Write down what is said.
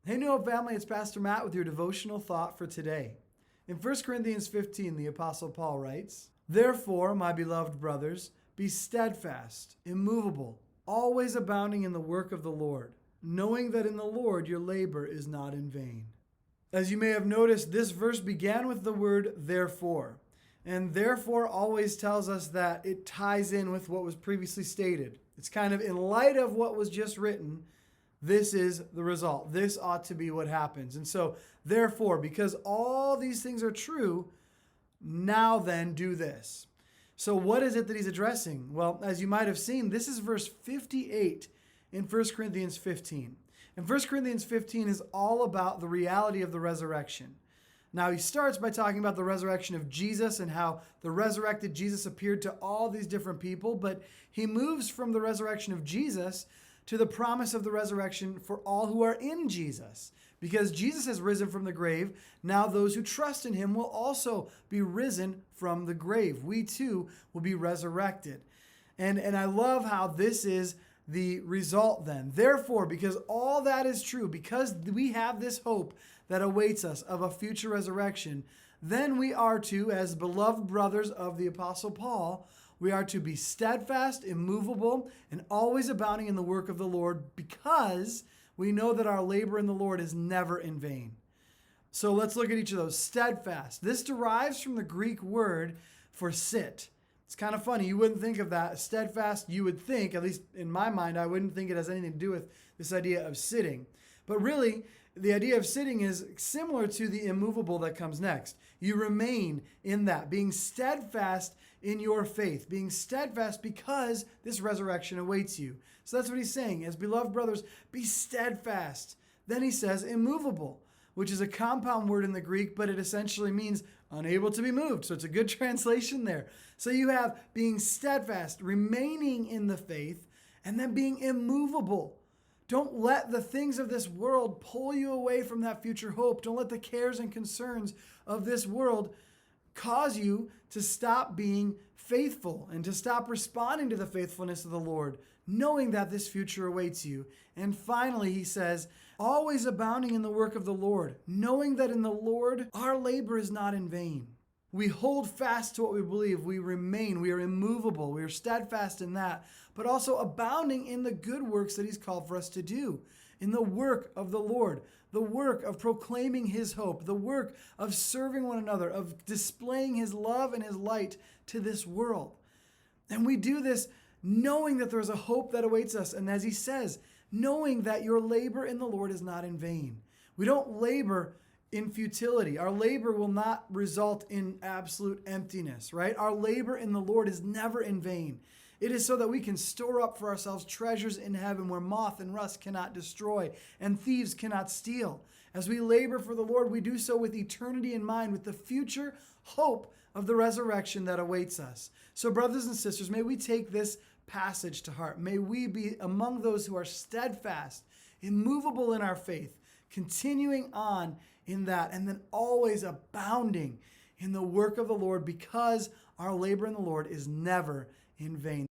Hey, New Hope family, it's Pastor Matt with your devotional thought for today. In 1 Corinthians 15, the Apostle Paul writes, "Therefore, my beloved brothers, be steadfast, immovable, always abounding in the work of the Lord, knowing that in the Lord your labor is not in vain." As you may have noticed, this verse began with the word therefore. And therefore always tells us that it ties in with what was previously stated. It's kind of in light of what was just written. This is the result. This ought to be what happens. And so, therefore, because all these things are true, now then do this. So, what is it that he's addressing? Well, as you might have seen, this is verse 58 in 1 Corinthians 15. And 1 Corinthians 15 is all about the reality of the resurrection. Now, he starts by talking about the resurrection of Jesus and how the resurrected Jesus appeared to all these different people, but he moves from the resurrection of Jesus to the promise of the resurrection for all who are in Jesus. Because Jesus has risen from the grave, now those who trust in him will also be risen from the grave. We too will be resurrected. And I love how this is the result then. Therefore, because all that is true, because we have this hope that awaits us of a future resurrection, then we are to, as beloved brothers of the Apostle Paul, we are to be steadfast, immovable, and always abounding in the work of the Lord, because we know that our labor in the Lord is never in vain. So let's look at each of those. Steadfast. This derives from the Greek word for sit. It's kind of funny. You wouldn't think of that. Steadfast, you would think, at least in my mind, I wouldn't think it has anything to do with this idea of sitting. But really, the idea of sitting is similar to the immovable that comes next. You remain in that, being steadfast in your faith, being steadfast because this resurrection awaits you. So that's what he's saying. As beloved brothers, be steadfast. Then he says immovable, which is a compound word in the Greek, but it essentially means unable to be moved. So it's a good translation there. So you have being steadfast, remaining in the faith, and then being immovable. Don't let the things of this world pull you away from that future hope. Don't let the cares and concerns of this world cause you to stop being faithful and to stop responding to the faithfulness of the Lord, knowing that this future awaits you. And finally, he says, always abounding in the work of the Lord, knowing that in the Lord our labor is not in vain. We hold fast to what we believe. We remain. We are immovable. We are steadfast in that, but also abounding in the good works that he's called for us to do, in the work of the Lord, the work of proclaiming his hope, the work of serving one another, of displaying his love and his light to this world. And we do this knowing that there's a hope that awaits us. And as he says, knowing that your labor in the Lord is not in vain. We don't labor in futility. Our labor will not result in absolute emptiness, right? Our labor in the Lord is never in vain. It is so that we can store up for ourselves treasures in heaven where moth and rust cannot destroy and thieves cannot steal. As we labor for the Lord, we do so with eternity in mind, with the future hope of the resurrection that awaits us. So brothers and sisters, may we take this passage to heart. May we be among those who are steadfast, immovable in our faith, continuing on in that, and then always abounding in the work of the Lord, because our labor in the Lord is never in vain.